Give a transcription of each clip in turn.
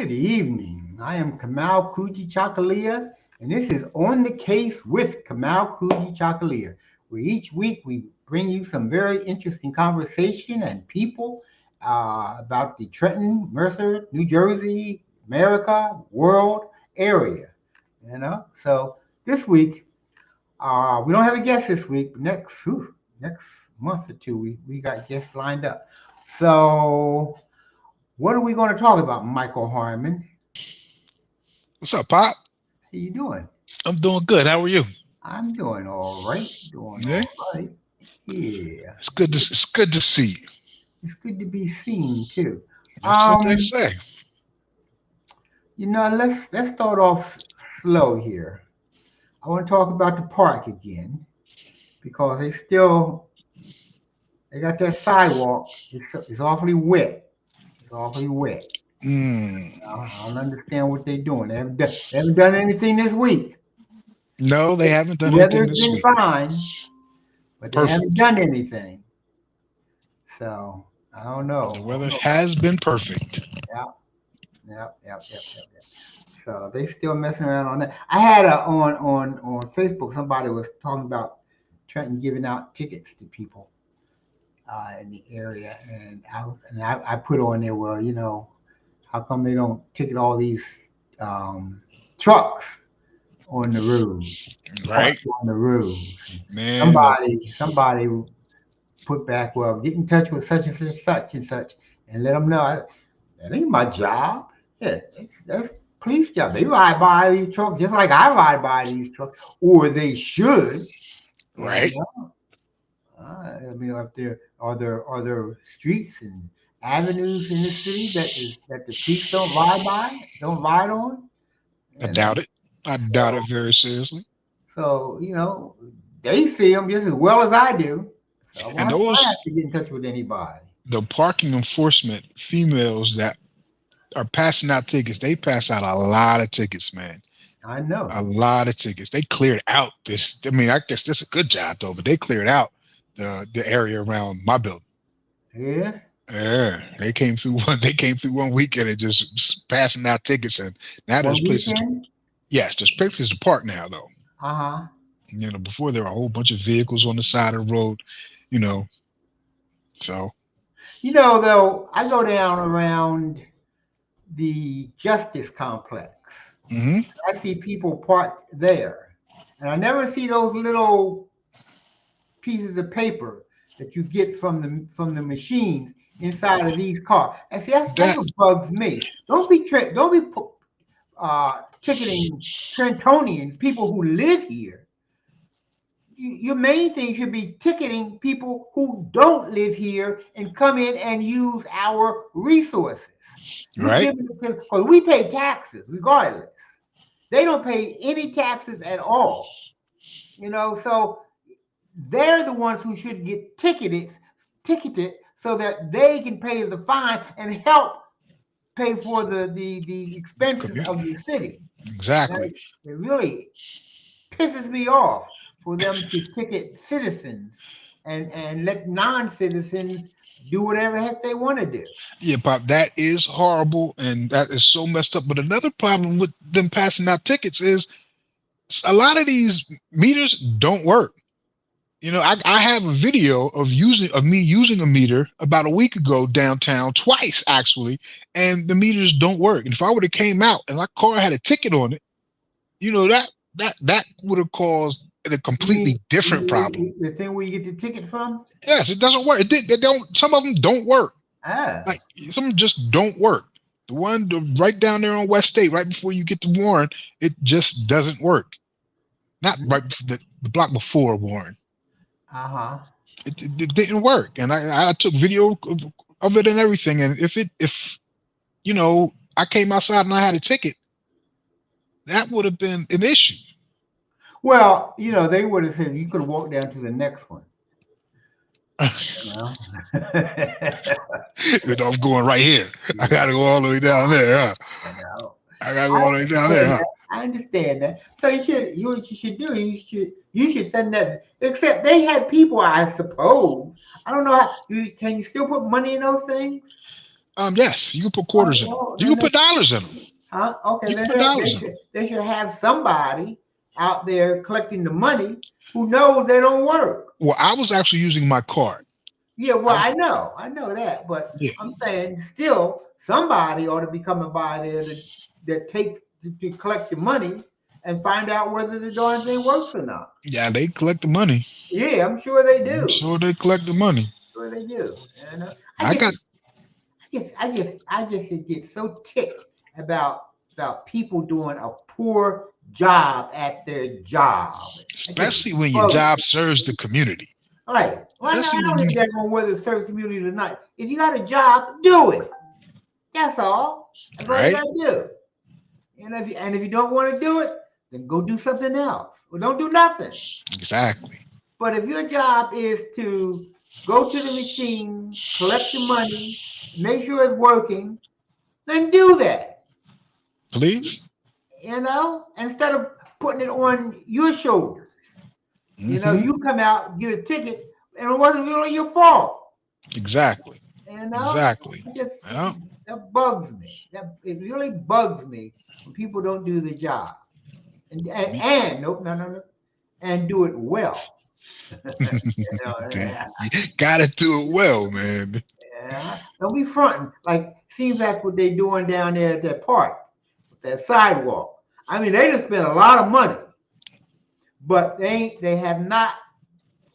Good evening. I am Kamau Kujichagulia, and this is On the Case with Kamau Kujichagulia, where each week we bring you some very interesting conversation and people about the Trenton, Mercer, New Jersey, America, world area. So this week we don't have a guest this week. Next month or two, we got guests lined up. So what are we going to talk about, Michael Harmon? What's up, Pop? How you doing? I'm doing good. How are you? I'm doing all right. Doing Yeah, all right. Yeah. it's good to see you. It's good to be seen too. That's what they Um, say. let's start off slow here. I want to talk about the park again because they got that sidewalk. It's awfully wet. It's awfully wet. Mm. I don't understand what they're doing. They haven't done anything this week. No, they haven't The done anything weather's this been week. fine, but they haven't Perfect. done anything. So I don't The know. I don't weather know about has been perfect. that. Yep. So they still messing around on that. I had on Facebook. Somebody was talking about Trenton giving out tickets to people in the area, and I put on there. Well, how come they don't ticket all these um, trucks on the road, Right, parked on the roads? And man. somebody put back, well, get in touch with such and such, and let them know that ain't my job. Yeah, that's police job. They ride by these trucks just like I ride by these trucks, or they should. You Right. know, if there are there streets and avenues in the city that the police don't ride on. I You know, doubt it. I doubt so it very seriously. so they see them just as well as I do. So And why should I those have to get in touch with anybody? the parking enforcement females that are passing out tickets. They pass out a lot of tickets, man. I A know. lot of tickets. They cleared out this. I mean, I guess this is a good job though, but they cleared out the area around my building. Yeah. Yeah, they came through one. They came through one weekend and just passing out tickets, and now there's One places to. weekend. Yes, there's places to park now though. Uh-huh. Before there were a whole bunch of vehicles on the side of the road. You know, so Though, I go down around the Justice Complex. hmm I see people parked there. And I never see those little pieces of paper that you get from the machines inside of these cars. And see, that's that what bugs me. Don't be ticketing Trentonians, people who live here. Your main thing should be ticketing people who don't live here and come in and use our resources. We right. give it because we pay taxes regardless. They don't pay any taxes at all. So they're the ones who should get ticketed so that they can pay the fine and help pay for the expenses of the city. Exactly. Right? It really pisses me off for them to ticket citizens and let non-citizens do whatever the heck they want to do. Yeah, Pop, that is horrible and that is so messed up. But another problem with them passing out tickets is a lot of these meters don't work. I have a video of me using a meter about a week ago downtown, twice actually, and the meters don't work. And if I would have came out and my car had a ticket on it, that would have caused a completely You different problem. mean the thing where you get the ticket from? Yes, it doesn't work. They don't. Some of them don't work. Ah, Like some just don't work. Right down there on West State, right before you get to Warren, it just doesn't work. Not right the block before Warren. uh-huh. It didn't work, and I took video of it and everything. And if I came outside and I had a ticket, that would have been an issue. Well, they would have said you could walk down to the next one. You know? I'm going right here. I got to go all the way down there. Huh? you know. I got to go I all the way down there. understand Huh? that. I understand that. So what you should do, you should send that. Except they had people, I suppose. I don't know how can you still put money in those things? Yes, you can put Oh, quarters in them. well, You can put dollars in them. okay, You can then put dollars in them. they should have somebody out there collecting the money who knows they don't work. Well, I was actually using my card. Yeah, well, I, I know that, but yeah, I'm saying still somebody ought to be coming by there to collect the money and find out whether the darn thing works or not. yeah, they collect the money. Yeah, I'm sure they I'm do. sure they collect the money. Sure they do. And I I just got, I just get so ticked about people doing a poor job at their job. I just especially when your bugs job me. serves the community. Like, well, I Especially when don't you, even care on whether it's serve community or not. If you got a job, do it. That's all. That's all you right? gotta do. And if you don't want to do it, then go do something else. Or don't do nothing. Exactly. But if your job is to go to the machine, collect the money, make sure it's working, then do that. Please. Instead of putting it on your shoulders. Hmm. You come out, get a ticket, and it wasn't really your fault. Exactly. You know, Exactly. it just Yeah. that bugs me. That it really bugs me when people don't do the job and nope, no, and do it well. Yeah, You gotta do it well, man. yeah. Don't be fronting like seems that's what they're doing down there at that park, with that sidewalk. I mean, they just spent a lot of money, but they have not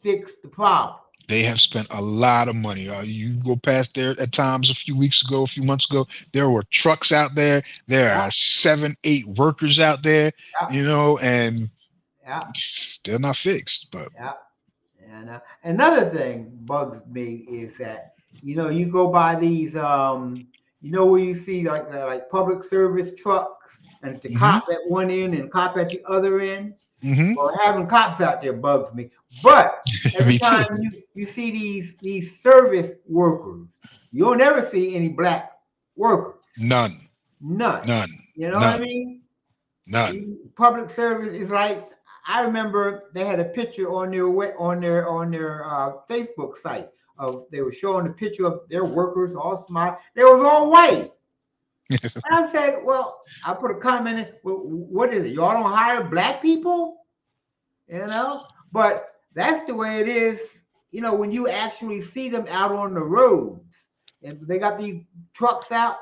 fixed the problem. They have spent a lot of money. You go past there at times a few weeks ago, a few months ago, there were trucks out there. There Yeah, are 7, 8 workers out there, yeah, and yeah, still not fixed. But yeah. And another thing bugs me is that you go by these where you see like public service trucks and it's the hmm cop at one end and cop at the other end. hmm Well, having cops out there bugs me. But every me too. time you see these service workers, you'll never see any black workers. None, None. none, You know what I none, mean? none. Public service is like I remember they had a picture on their Facebook site of they were showing a picture of their workers all smart. They was all white. And I said, well, I put a comment in. Well, what is it? Y'all don't hire black people? But that's the way it is. When you actually see them out on the roads and they got these trucks out,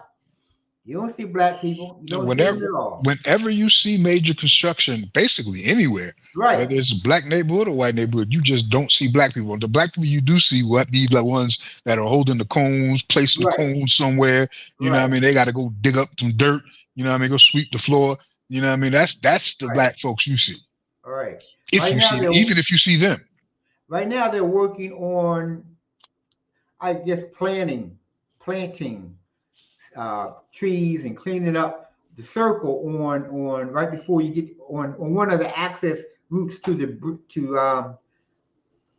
you don't see black people. You don't see them Whenever, at all. whenever you see major construction, basically anywhere, Right. whether it's a black neighborhood or white neighborhood, you just don't see black people. The black people you do see will be the ones that are holding the cones, placing the Right. cones somewhere. You know what I Right. mean? They got to go dig up some dirt. You know what I mean? Go sweep the floor. You know what I mean? That's the Right. black folks you see. All right. If Right you now see, even if you see them. right now they're working on, I guess, planting trees and cleaning up the circle on right before you get on one of the access routes to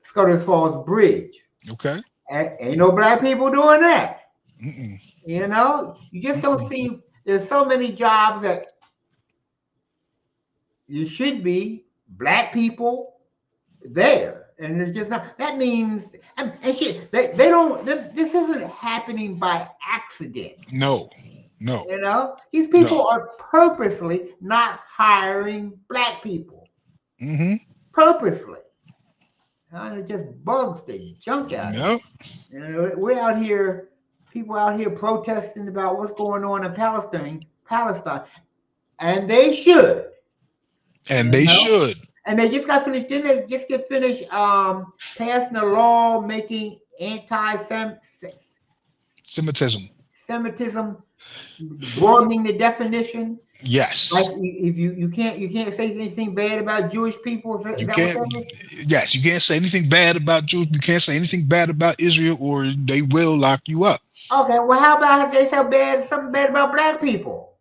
Scudder's Falls Bridge. Okay. And ain't no black people doing that. Mm-mm. You just don't Mm-mm. see. There's so many jobs that you should be black people there, and it's just not. That means and shit. They don't. This isn't happening by accident. No. No. These No. people are purposely not hiring black people. Mm-hmm. Purposely, and it just bugs the junk out of me. No. We're out here, people out here protesting about what's going on in Palestine, and they should. And You they know, should. and they just got finished. Didn't they just get finished passing a law making Semitism. Semitism, broadening the definition? Like Yes. if you can't say anything bad about Jewish people. Is You that what can't. that is? Yes, you can't say anything bad about Jews. You can't say anything bad about Israel, or they will lock you up. Okay, well, how about they say something bad about black people?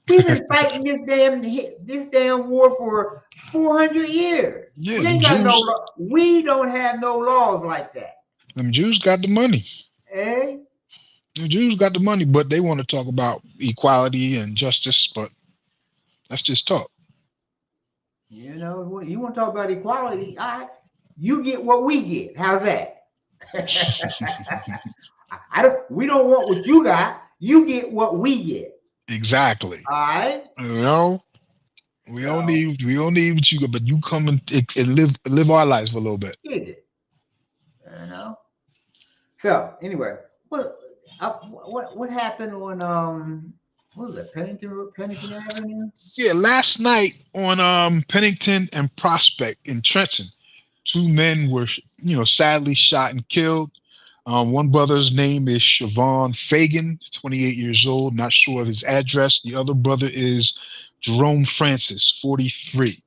We've been fighting this damn war for 400 years. Yeah, We them ain't got no Jews. law. We don't have no laws like that. Them Jews got the money. Eh? The Jews got the money, but they want to talk about equality and justice. But that's just talk. You want to talk about equality? You get what we get. How's that? I don't. We don't want what you got. You get what we get. Exactly. All right. You know, So we don't need what you got, but you come and live our lives for a little bit. get it. You know. So anyway, what happened on what was it, Pennington Avenue? Yeah, last night on Pennington and Prospect in Trenton, two men were sadly shot and killed. One brother's name is Siobhan Fagan, 28 years old, not sure of his address. The other brother is Jerome Francis, 43.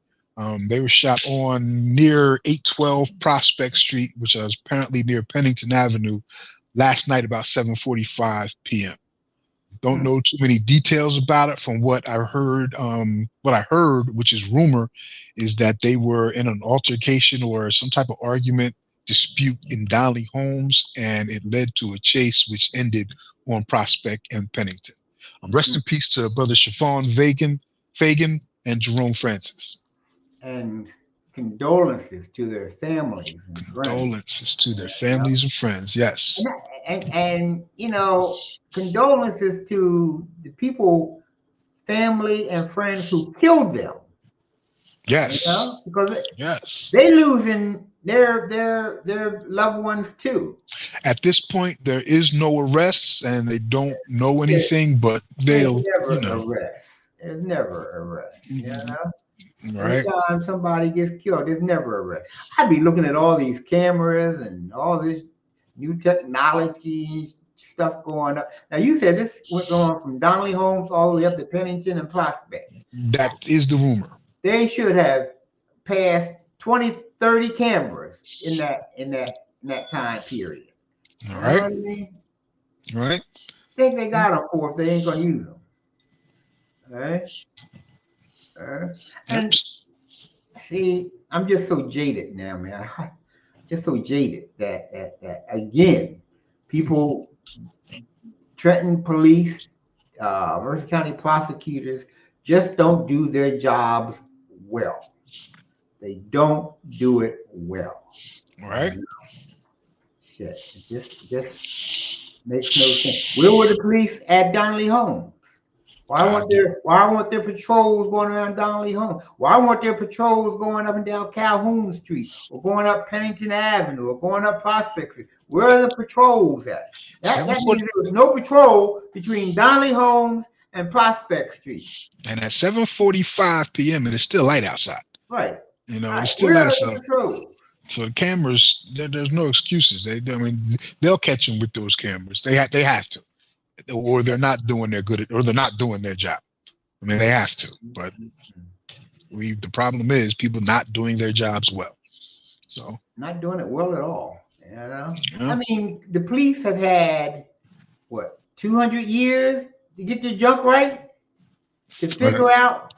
They were shot on near 812 Prospect Street, which is apparently near Pennington Avenue, last night about 7:45 p.m. Don't Hmm. know too many details about it. From what I heard, which is rumor, is that they were in an altercation or some type of argument dispute in Donnelly Homes, and it led to a chase which ended on Prospect and Pennington. Rest in peace to brother Chiffon Fagan, and Jerome Francis. And condolences to their families and friends. Condolences to their You know? families and friends. Yes. And condolences to the people, family and friends who killed them. Yes. Because Yes. they losing their loved ones too. At this point, there is no arrests, and they don't know There- anything, but There's they'll, never arrest. There's never arrest. right? Anytime somebody gets killed, there's never arrest. I'd be looking at all these cameras and all this new technology stuff going up. Now you said this went going from Donnelly Homes all the way up to Pennington and Prospect. That is the rumor. They should have passed 20, 30 cameras in that time period. All You know right. what I mean? Right. Think they got them for if they ain't gonna use them. All right. And see, I'm just so jaded now, man. Just so jaded that again, people, Trenton police, Mercer County prosecutors just don't do their jobs well. They don't do it well. All right. Shit, it just makes no sense. Where were the police at Donnelly Homes? Why weren't their patrols going around Donnelly Homes? Why weren't their patrols going up and down Calhoun Street or going up Pennington Avenue or going up Prospect Street? Where are the patrols at? That means there was no patrol between Donnelly Homes and Prospect Street. And at 7:45 p.m. it is still light outside. Right. It's still light outside. So the cameras, there's no excuses. They'll catch them with those cameras. They have to, or they're not doing they're not doing their job. They have to. But the problem is people not doing their jobs well. So not doing it well at all. Yeah. The police have had 200 years to get their junk right, to figure out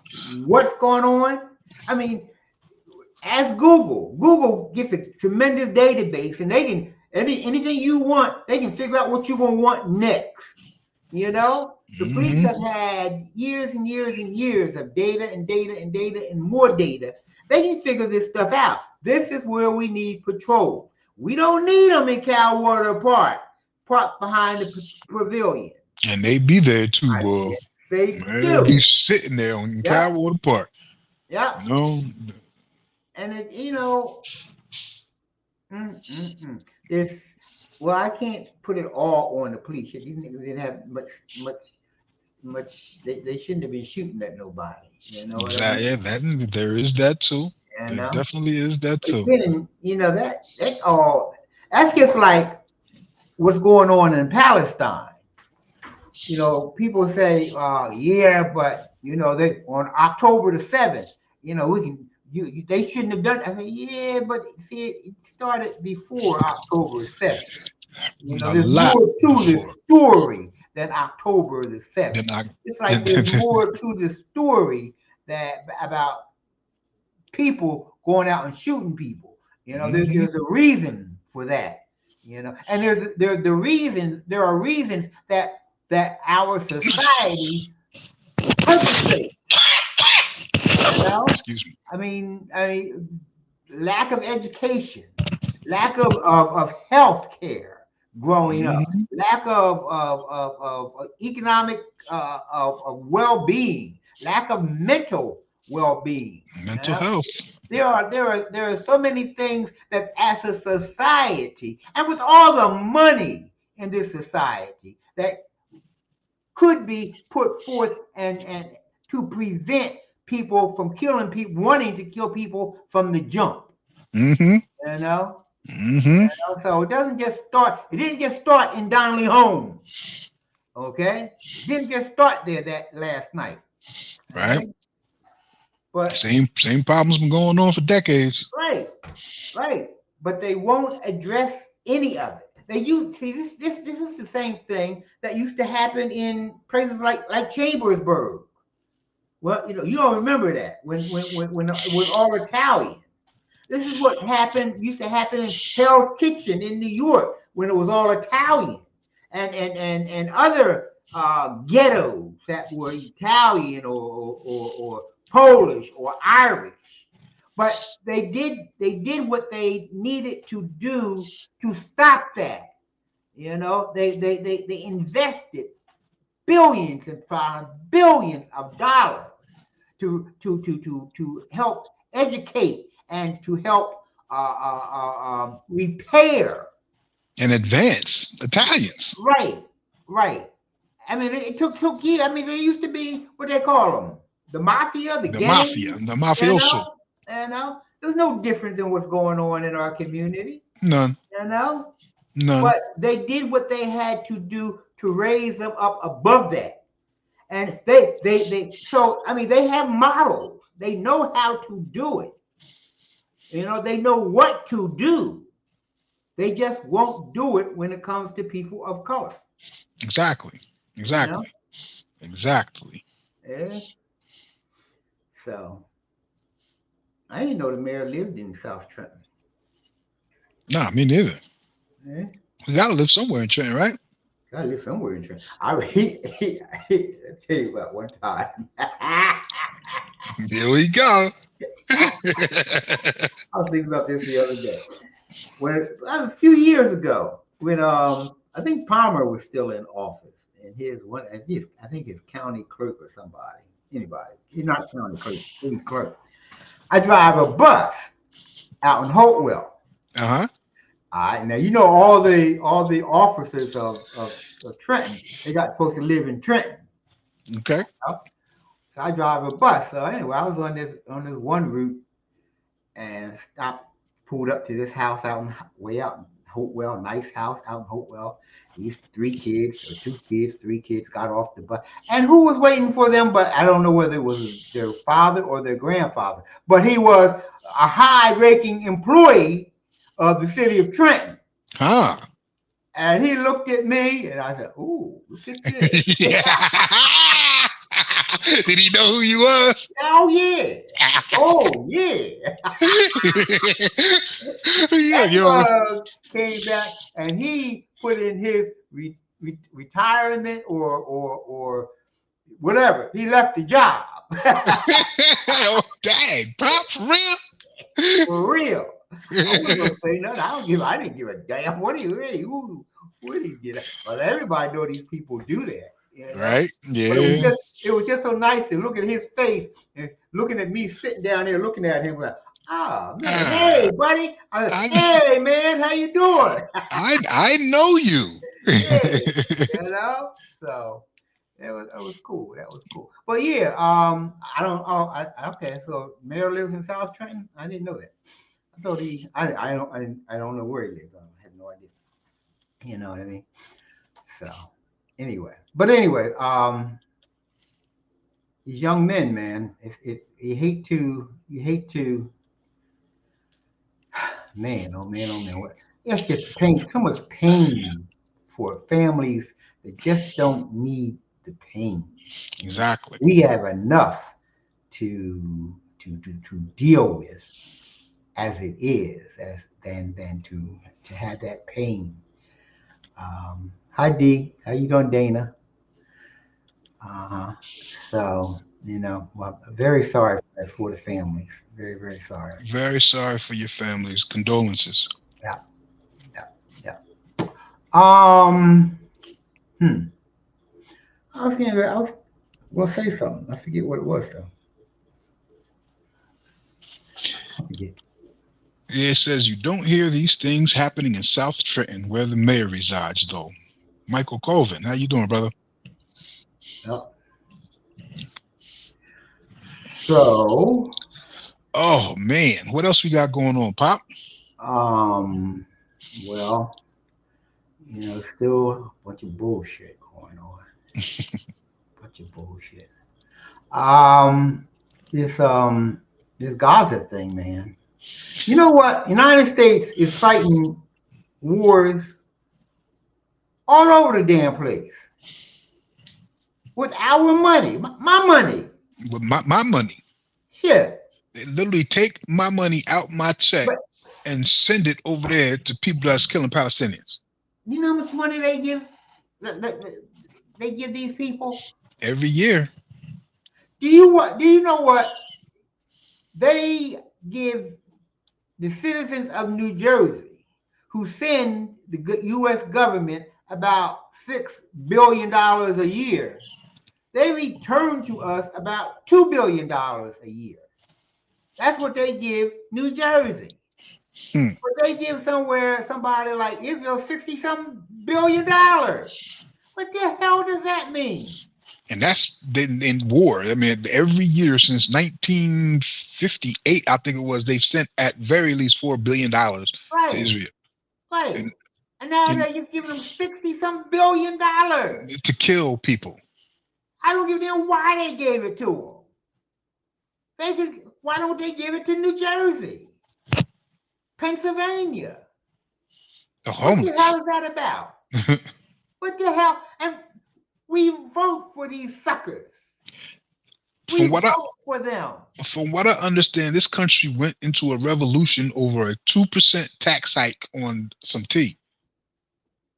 what's going on. Ask Google. Google gets a tremendous database, and they can anything you want, they can figure out what you're gonna want next. The police have had years and years and years of data and data and data and more data. They can figure this stuff out. This is where we need patrol. We don't need them in Calwater Park, parked behind the pavilion. And they be there too, boy. They be sitting there on Calwater Park. Yeah. And it's I can't put it all on the police. These niggas didn't have much. They shouldn't have been shooting at nobody. Exactly. Yeah, there is that too. There definitely is that too. Then, that's just like what's going on in Palestine. People say, but they on October the 7th, we can. They shouldn't have done it. I say, yeah, but see, it started before October 7th. There's more to this story than October the 7th. It's like there's more to the story about people going out and shooting people. There's a reason for that. And there are reasons that our society perpetrates. Excuse me. Lack of education, lack of health care, growing up, Hmm. lack of economic of well-being, lack of mental well-being. Mental health. There are so many things that as a society, and with all the money in this society, that could be put forth and to prevent people from killing people, wanting to kill people from the jump. Hmm. You know, Hmm. so it doesn't just start. It didn't just start in Donnelly Homes. Okay, it didn't just start there that last night. Right. Okay, but Same problems been going on for decades. right, right. But they won't address any of it. They use see this is the same thing that used to happen in places like Chambersburg. Well, you don't remember that when it was all Italian. This is what happened used to happen in Hell's Kitchen in New York when it was all Italian, and other ghettos that were Italian or Polish or Irish. But they did what they needed to do to stop that. They invested billions and billions of dollars to help educate and to help repair. And advanced Italians. Right, right. I mean, it took years. I mean, there used to be what they call them, the mafia, the The mafia, gangs. the You mafioso. know, there's no difference in what's going on in our community. None. You know, None. but they did what they had to do to raise them up above that. And so I mean they have models. They know how to do it. They know what to do. They just won't do it when it comes to people of color. Exactly. You know? Exactly. Exactly. Eh? So I didn't know the mayor lived in South Trenton. Nah, me neither. Eh? We gotta live somewhere in Trenton, right? I live somewhere in Trenton. I tell you about one time. Here we go. I was thinking about this the other day. When a few years ago, when I think Palmer was still in office, and I think his county clerk or anybody, he's not county clerk, city clerk. I drive a bus out in Hopewell. Uh-huh. Now you know all the officers of Trenton, they got supposed to live in Trenton. Okay. You know? So I drive a bus. So anyway, I was on this one route and stopped, pulled up to this house way out in Hopewell, nice house out in Hopewell. These three kids, or two kids, three kids got off the bus. And who was waiting for them? But I don't know whether it was their father or their grandfather. But he was a high ranking employee of the city of Trenton. Huh. And he looked at me and I said, "Ooh, look at this." Yeah. Did he know who you was? Oh, yeah. Oh, yeah. Yeah, That yo. mug came back and he put in his retirement or whatever. He left the job Oh, dang, pop, for real? for real. I wasn't gonna say nothing. I didn't give a damn. What do you really? What did he get? Well, everybody know these people do that. Right? But it was Yeah. just it was just so nice to look at his face and looking at me sitting down there looking at him like, ah man, Ah, hey buddy, I hey man, how you doing? I know you. Yeah, you know. So that was cool. That was cool. But yeah, I don't. Oh, okay. So Mayor lives in South Trenton. I didn't know that. I thought he. I don't know where he lives. I have no idea. You know what I mean? So anyway, these young men, man, you hate to, man, oh man, what? It's just pain, so much pain for families that just don't need the pain. Exactly. We have enough to deal with as it is, as than to have that pain. Hi D, how you doing, Dana? Uh-huh. So, well, very sorry for the families. Very, very sorry. Very sorry for your family's condolences. Yeah, yeah, yeah. Um, hmm. I was gonna say something. I forget what it was though. I forget. It says you don't hear these things happening in South Trenton, where the mayor resides, though. Michael Colvin, how you doing, brother? Yep. So, Oh man, what else we got going on, Pop? um, well, still a bunch of bullshit going on. Bunch of bullshit. Um, this this Gaza thing, man. You know what? United States is fighting wars all over the damn place with our money, my money. With my money. Shit. They literally take my money out my check But and send it over there to people that's killing Palestinians you know how much money they give? They give these people. every year. Do you know what they give the citizens of New Jersey, who send the U.S. government about $6 billion a year? They return to us about $2 billion a year. That's what they give New Jersey. Hmm. But they give somebody like Israel 60-something $billion. What the hell does that mean? And that's been in war. I mean, every year since 1958, I think it was, they've sent at very least $4 billion to Right, Israel. right. And, And now and they're just giving them 60-some $billion. to kill people. I don't give a damn why they gave it to them. Why don't they give it to New Jersey, Pennsylvania? The What the hell homeless. is that about? What the hell? And we vote for these suckers. We From what I vote for them. from what I understand, this country went into a revolution over a 2% tax hike on some tea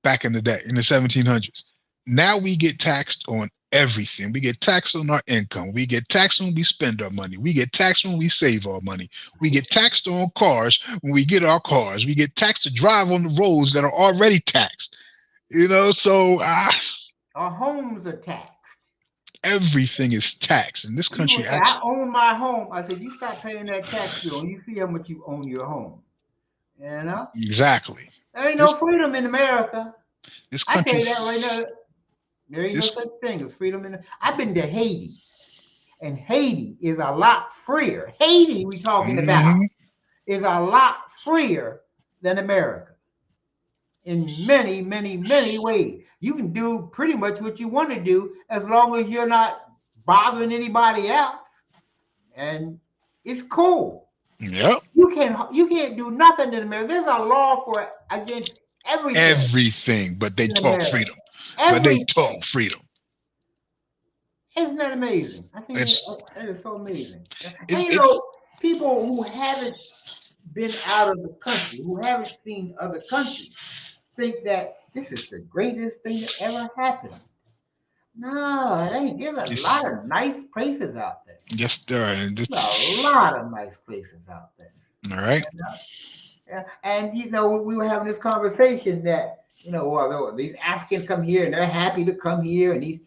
back in the day, in the 1700s. Now we get taxed on everything. We get taxed on our income. We get taxed when we spend our money. We get taxed when we save our money. We get taxed on cars when we get our cars. We get taxed to drive on the roads that are already taxed. So Our homes are taxed. everything is taxed in this People country. say, I Actually, own my home. I said, you stop paying that tax bill and you see how much you own your home. You know? exactly. There ain't no This freedom in America. this I tell country, you that right now. There ain't no this such thing as freedom in. I've been to Haiti, and Haiti is a lot freer. Haiti, we talking about, mhm. is a lot freer than America in many, many, many ways. You can do pretty much what you want to do as long as you're not bothering anybody else, and it's cool. Yep. You can't do nothing in America. There's a law for against everything Everything, but they in talk America. freedom. But they talk Everything. freedom. Isn't that amazing? I think It's that is so amazing. And it's people who haven't been out of the country, who haven't seen other countries, think that this is the greatest thing that ever happened. No, it ain't. There's a it's lot of nice places out there. yes, there are. And There's a it's lot of nice places out there. all right. And, and we were having this conversation that well, these Africans come here and they're happy to come here, and these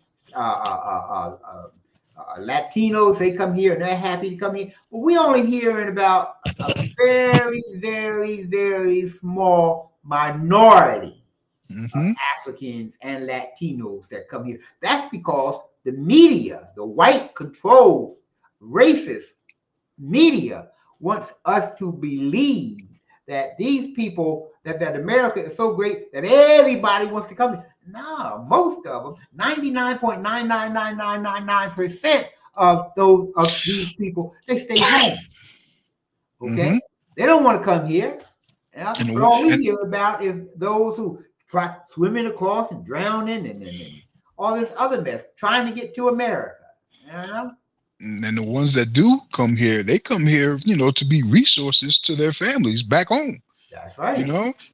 Latinos, they come here and they're happy to come here. But we only hearing about a very, very, very small minority of Mm-hmm. Africans and Latinos that come here. That's because the media, the white controlled, racist media, wants us to believe that these people, that America is so great that everybody wants to come here. No, most of them, 99.99999% of these people, they stay home. Okay, Mm-hmm. they don't want to come here. And, But all we hear about is those who try swimming across and drowning and all this other mess, trying to get to America. You know? and the ones that do come here, they come here, to be resources to their families back home. That's right.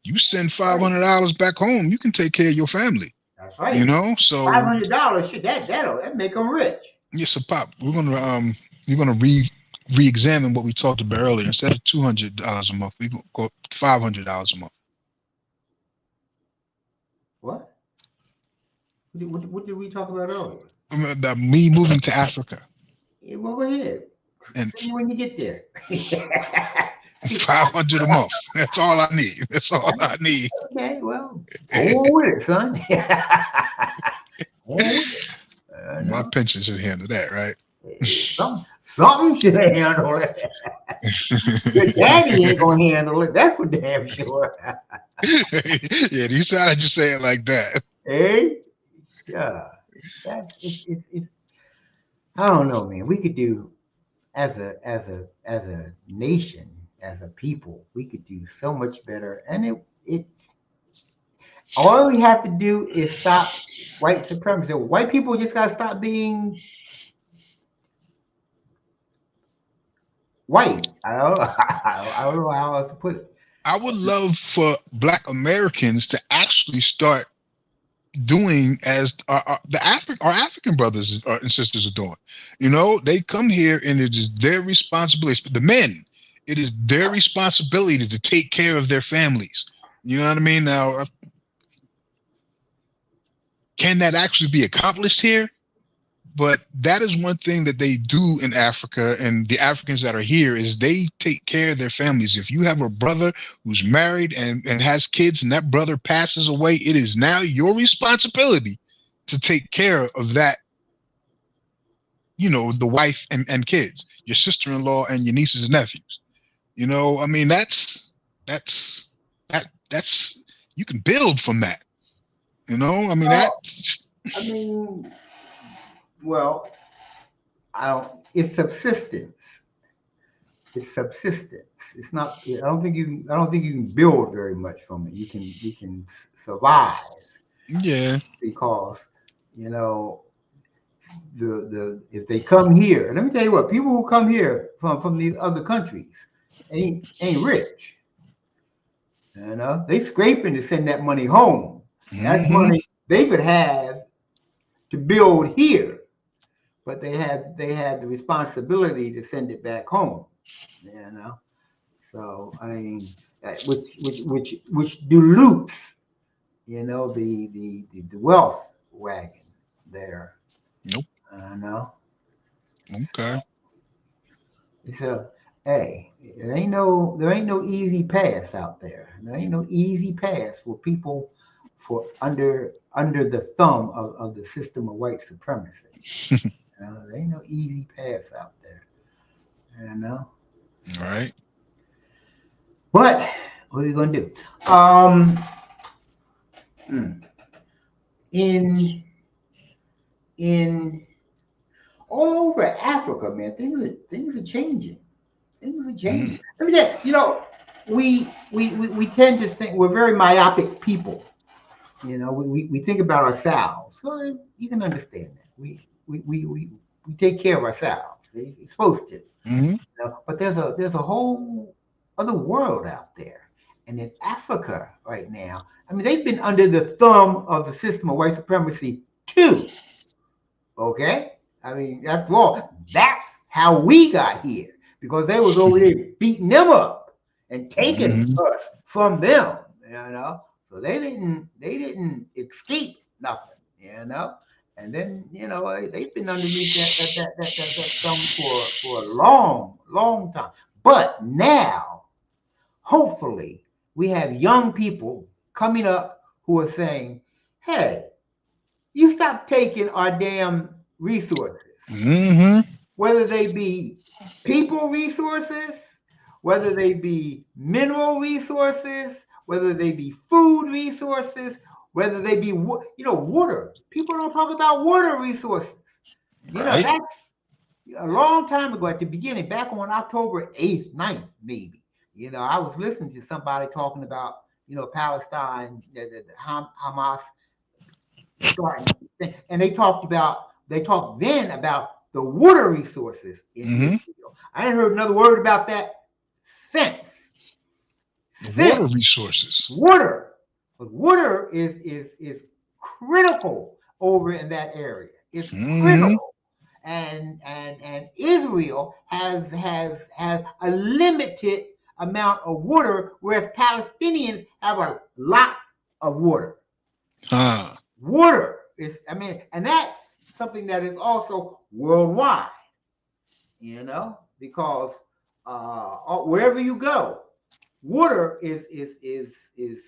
You send That's right. $500 back home, you can take care of your family. That's right. So $500, shit, that make them rich. yes, so Pop, you're gonna re-examine what we talked about earlier. Instead of $200 a month, we gonna go $500 a month. What? What did we talk about earlier? Me moving to Africa. Yeah, well, go ahead. And See you when you get there. See, 500 a month. That's all I need. That's all I need. okay, well, go on with it, son. Go on with it. My No. pension should handle that, right? Something should handle it. Your daddy ain't gonna handle it. That's for damn sure. Yeah, you sounded you say it like that. Hey, yeah, it's. I don't know, man. We could do as a nation, as a people, we could do so much better. And it all we have to do is stop white supremacy. White people just gotta stop being white. I don't know how else to put it. I would love for Black Americans to actually start doing as our African brothers and sisters are doing. You know, they come here and it is their responsibility. The men, it is their responsibility to take care of their families. You know what I mean? Now, can that actually be accomplished here? But that is one thing that they do in Africa, and the Africans that are here is they take care of their families. If you have a brother who's married and has kids and that brother passes away, it is now your responsibility to take care of that, you know, the wife and kids, your sister-in-law and your nieces and nephews. You know, I mean, that's you can build from that. You know, I mean, I mean, well, I don't. It's subsistence. It's subsistence. It's not. I don't think you can. I don't think you can build very much from it. You can survive. Yeah. Because you know the if they come here, let me tell you what, people who come here from these other countries ain't rich. You know, they scraping to send that money home. That's money they could have to build here, but they had the responsibility to send it back home. You know, so I mean, which dilutes, you know, the wealth wagon there. Nope. I know. Okay. So, hey, there ain't no easy pass out there. There ain't no easy pass for people for under the thumb of the system of white supremacy. There ain't no easy pass out there. You know. All right. But what are you gonna do? In in all over Africa, man, things are changing. Things are changing. Let me tell you, you know, we tend to think we're very myopic people. You know, we think about ourselves. Well, you can understand that. We take care of ourselves. You're supposed to. You know? But there's a whole other world out there. And in Africa right now, I mean, they've been under the thumb of the system of white supremacy too. Okay? I mean, after all, that's how we got here. Because they was over there beating them up and taking us from them, you know. So they didn't escape nothing, you know. And then, you know, they've been underneath that thumb for a long time. But now, hopefully, we have young people coming up who are saying, hey, you stop taking our damn resources. Whether they be people resources, whether they be mineral resources, whether they be food resources, whether they be, you know, water. People don't talk about water resources. You know, that's a long time ago at the beginning, back on October 8th, 9th, maybe. You know, I was listening to somebody talking about, you know, Palestine, the Hamas starting, and they talked then about the water resources in Israel. I ain't heard another word about that since. Water resources. Water. But water is critical over in that area. It's critical. And Israel has a limited amount of water, whereas Palestinians have a lot of water. Huh. Water is, I mean, and that's something that is also worldwide, because wherever you go, water is you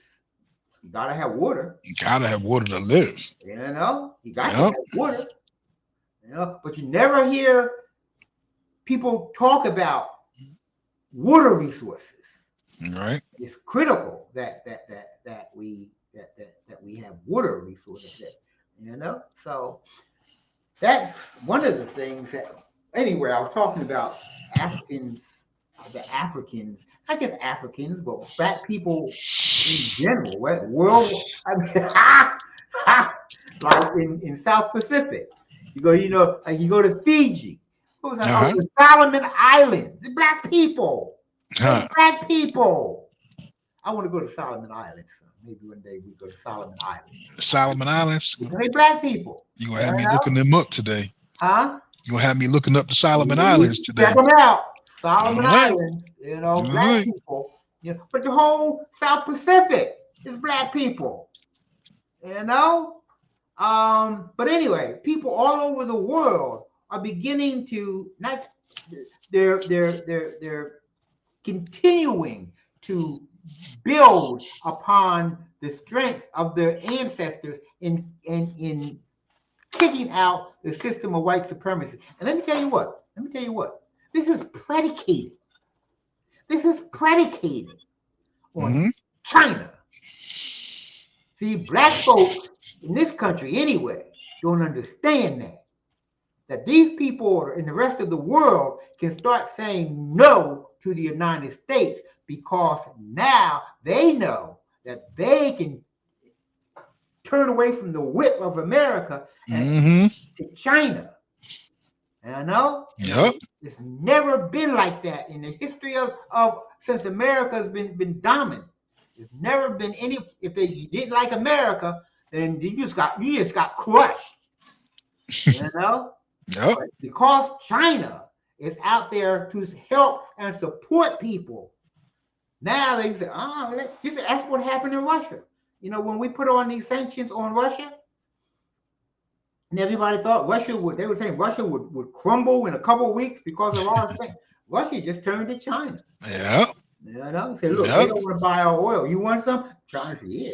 gotta have water. You gotta have water to live. You got to Yep. have water. But you never hear people talk about water resources. Right. It's critical that we have water resources. So that's one of the things that. Anyway, I was talking about Africans, the Africans, not just Africans, but black people in general. World, I mean, like in South Pacific, like you go to Fiji. What was that? Oh, Uh-huh. the Solomon Islands. The black people. They're Huh. black people. I want to go to Solomon Islands. So maybe one day we go to Solomon Islands. Solomon Islands. Because they black people. You gonna have me looking them up today. Huh? You gonna have me looking up the Solomon Islands Check today. them out. All Solomon right. Islands, All black right. people. But the whole South Pacific is black people. But anyway, people all over the world are beginning to not they're continuing to build upon the strengths of their ancestors in kicking out the system of white supremacy. And let me tell you what. This is predicated. On Mm-hmm. China. See, black folks in this country anyway don't understand that these people in the rest of the world can start saying no to the United States because now they know that they can turn away from the whip of America Mm-hmm. to China. Yep. It's never been like that in the history of since America has been dominant. There's never been any. If you didn't like America, then you just got crushed. Yep. But because China is out there to help and support people, now they say, that's what happened in Russia. When we put on these sanctions on Russia, and everybody thought they were saying Russia would crumble in a couple of weeks because of our thing. Russia just turned to China. Yep. Say, look, they Yep. don't want to buy our oil. You want some? China said, yeah.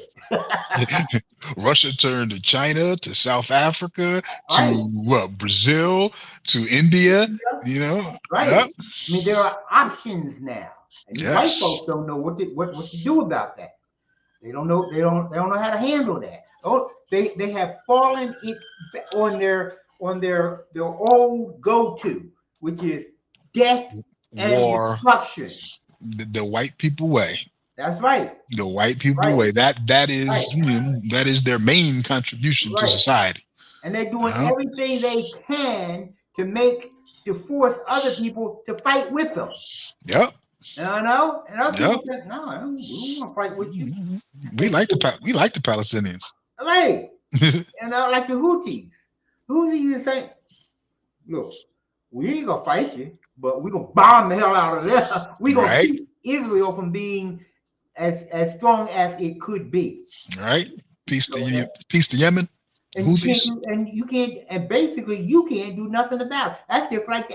Russia turned to China, to South Africa, Right. to Brazil, to India. Right. Yep. I mean, there are options now, and these white folks don't know what to do about that. They don't know. They don't know how to handle that. They have fallen on their old go-to, which is death and War. destruction. The white people way. That's right. The white people way. That is that is their main contribution to society. And they're doing everything they can to force other people to fight with them. Yep. And other people say, no, we don't want to fight with you. We like the Palestinians. Right. Like the Houthis. Houthis say, look, we ain't gonna fight you, but we're gonna bomb the hell out of there. We're gonna keep Israel from being as strong as it could be. Right. Peace to Yemen. And you can't basically you can't do nothing about it. That's just like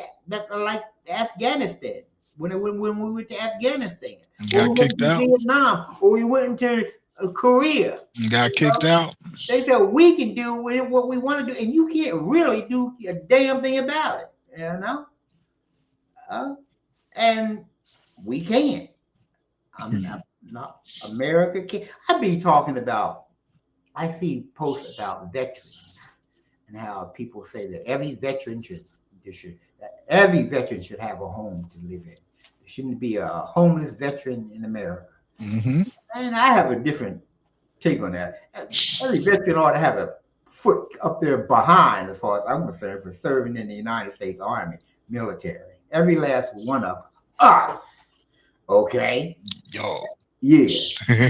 Afghanistan. When we went to Afghanistan, got kicked out. Vietnam, or we went to Korea, got kicked out. They said we can do what we want to do, and you can't really do a damn thing about it. And we can't. I'm not America can't. I be talking about. I see posts about veterans and how people say that every veteran should have a home to live in. There shouldn't be a homeless veteran in America. Mm-hmm. And I have a different take on that. Every veteran ought to have a foot up there behind, as far as I'm concerned, for serving in the United States Army, military. Every last one of us. Okay? Yo. Yeah.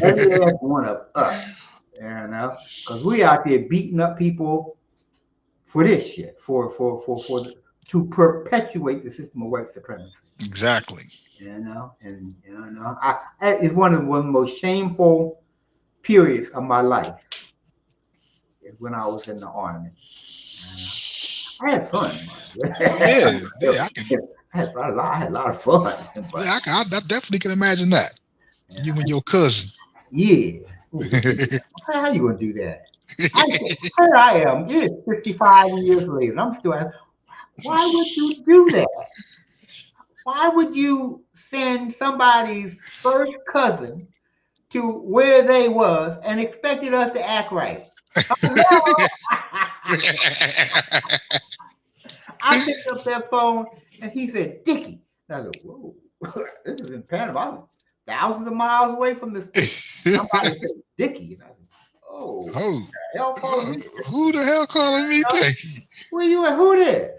Every last one of us. Because we out there beating up people for this shit, to perpetuate the system of white supremacy. Exactly. It's one of the most shameful periods of my life. when I was in the army. I had fun, man. Yeah, yeah, I can. I had a lot of fun, but Yeah, I definitely can imagine that. You and I, your cousin. yeah. How you gonna do that? I, here I am. It's 55 years later, and I'm still asking, why would you do that? Why would you send somebody's first cousin to where they was and expected us to act right? Hello? I picked up that phone and he said, Dickie. And I said, whoa, this is in Panama. Thousands of miles away from this. Somebody said, Dickie. And I said, oh, Oh, the hell calling me? who the hell calling me Dickie? Where you at? Who this?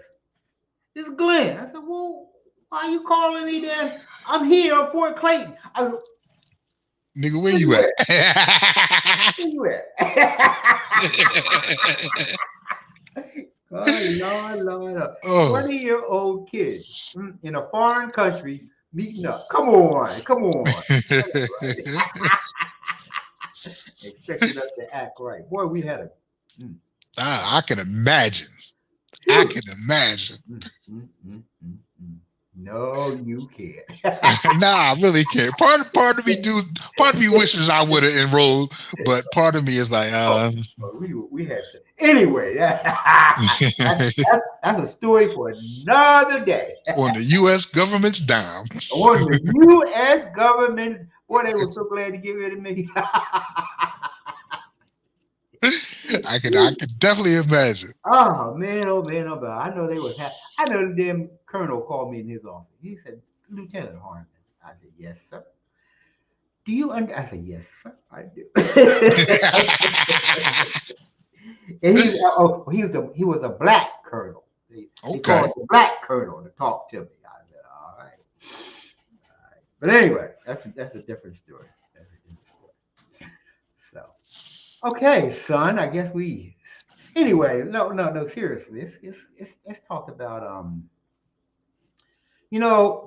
This is Glenn. I said, well, why are you calling me then? I'm here at Fort Clayton. I said, Nigga, where where you you at? at? Where you at? Oh, Lord, Lord. Oh, 20-year-old kids in a foreign country meeting up. Come on, come on. Expected us to act right. Boy, we had a. Mm, I can imagine. I phew. can imagine. Mm, mm, mm, mm, mm. No, you can't. Nah, I really can't. Part of me wishes I would have enrolled, but part of me is like, Oh, we had to. Anyway, that's a story for another day. on the U.S. government's dime. On the U.S. government, boy, they were so glad to get rid of me. I could definitely imagine. Oh man, oh man, oh man. I know they was happy. I know the damn colonel called me in his office. He said, Lieutenant Harmon. I said, yes, sir. Do you I said, yes, sir, I do. And he was a black colonel. They Okay. called the black colonel to talk to me. I said, all right. All right. But anyway, that's a different story. That's a different story. So okay, son, I guess we anyway, no, seriously. Let's talk about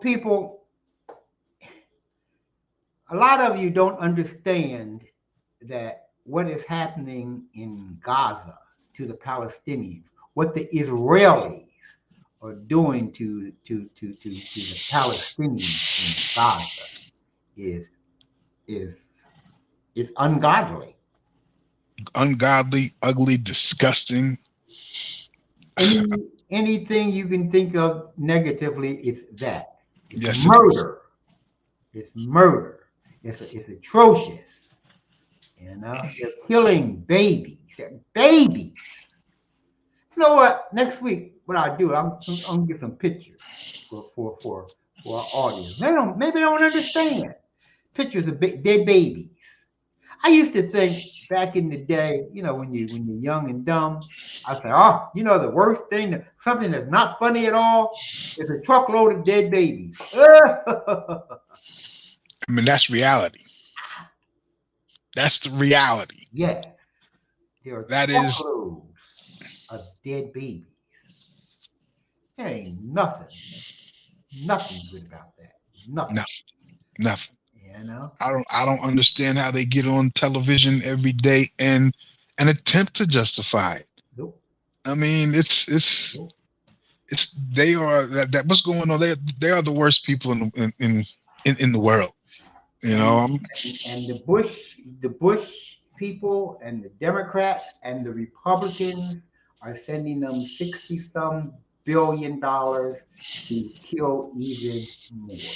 people, a lot of you don't understand that what is happening in Gaza to the Palestinians, what the Israelis are doing to the Palestinians in Gaza is is is ungodly. Ungodly, ugly, disgusting. Anything you can think of negatively, it's that. It's Yes, it is. murder. It's murder. It's atrocious. They're killing babies. Babies. You know what? Next week, what I do, I'm gonna get some pictures for our audience. Maybe they don't understand pictures of dead babies. I used to think back in the day, when you're young and dumb, I say, oh, the worst thing, something that's not funny at all, is a truckload of dead babies. I mean, that's reality. That's the reality. Yes, there are That is truckloads of dead babies. There ain't nothing good about that. Nothing. nothing. Nothing. You know? I don't understand how they get on television every day and attempt to justify it. Nope. I mean, Nope. it's they are that what's going on. They are the worst people in the world. You know, And and the Bush people and the Democrats and the Republicans are sending them 60 some $billion to kill even more.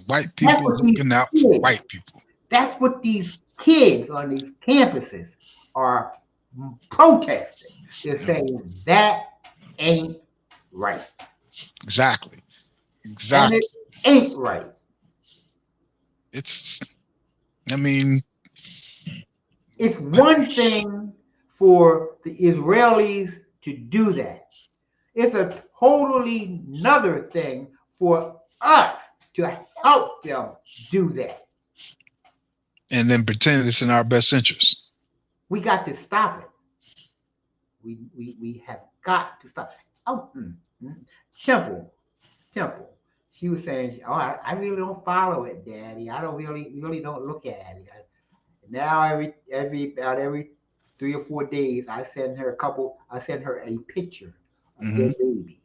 white That's people what these looking out for kids. white people. That's what these kids on these campuses are protesting. They're saying that ain't right, Exactly. and it Exactly. ain't right. It's. I mean, It's one thing for the Israelis to do that. It's a totally another thing for us to help them do that. and then pretend it's in our best interest. We got to stop it. We have got to stop. Oh, Temple, Temple. She was saying, "Oh, I really don't follow it, Daddy. I don't really don't look at it. Now every about every 3 or 4 days, I sent her a picture of their Hmm. babies,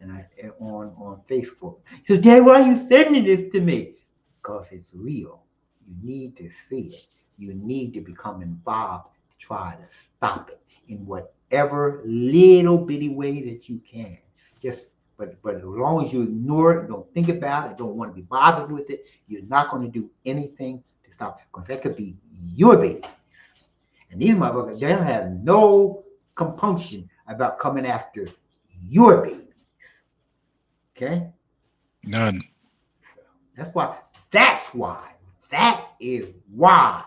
and on Facebook. So, Dad, why are you sending this to me? Because it's real. You need to see it. You need to become involved to try to stop it in whatever little bitty way that you can. Just but as long as you ignore it, don't think about it, don't want to be bothered with it, you're not going to do anything to stop it because that could be your baby. And these motherfuckers, they don't have no compunction about coming after your baby. Okay? None. That's why, that's why, that is why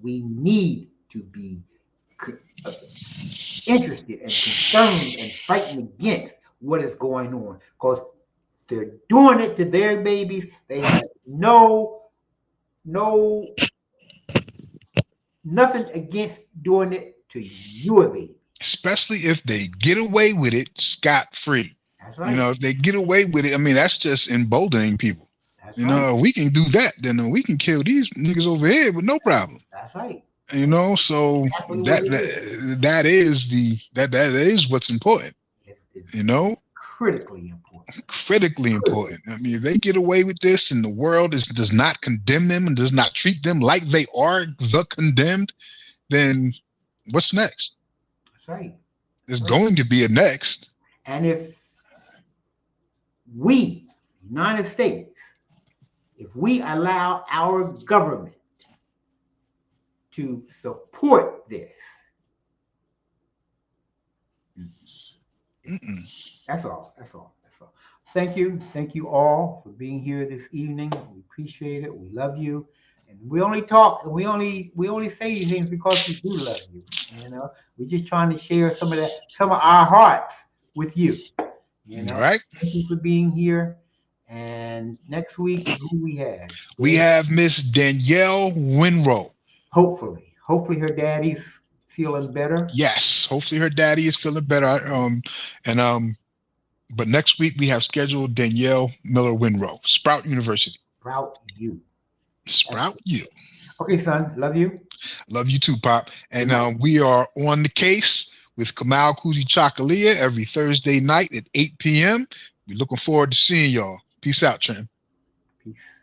we need to be uh, interested and concerned and fighting against what is going on. Because they're doing it to their babies. They have no, nothing against doing it to your baby. Especially if they get away with it scot-free. That's You right. know, if they get away with it, I mean, that's just emboldening people. That's You right. know, we can do that, then we can kill these niggas over here with no problem. That's right. You know, so Exactly what it is. that is what's important. It's You know, critically important. critically important. I mean, if they get away with this and the world does not condemn them and does not treat them like they are the condemned, then what's next? That's right. There's Right. going to be a next. And if we, United States, if we allow our government to support this, Mm-mm. that's all. That's all. That's all. Thank you. Thank you all for being here this evening. We appreciate it. We love you. And we only talk and we only say these things because we do love you. You know, we're just trying to share some of our hearts with you. You All know, right. thank you for being here. And next week, who we have? We have Miss Danielle Winrow. Hopefully her daddy's feeling better. Yes, hopefully her daddy is feeling better. And but next week we have scheduled Danielle Miller Winrow, Sprout University. Sprout you. That's Sprout it. you. Okay, son. Love you. Love you too, Pop. Good And night. we are on the case with Kamau Kujichagulia every Thursday night at 8 p.m. We're looking forward to seeing y'all. Peace out, Trent. Peace.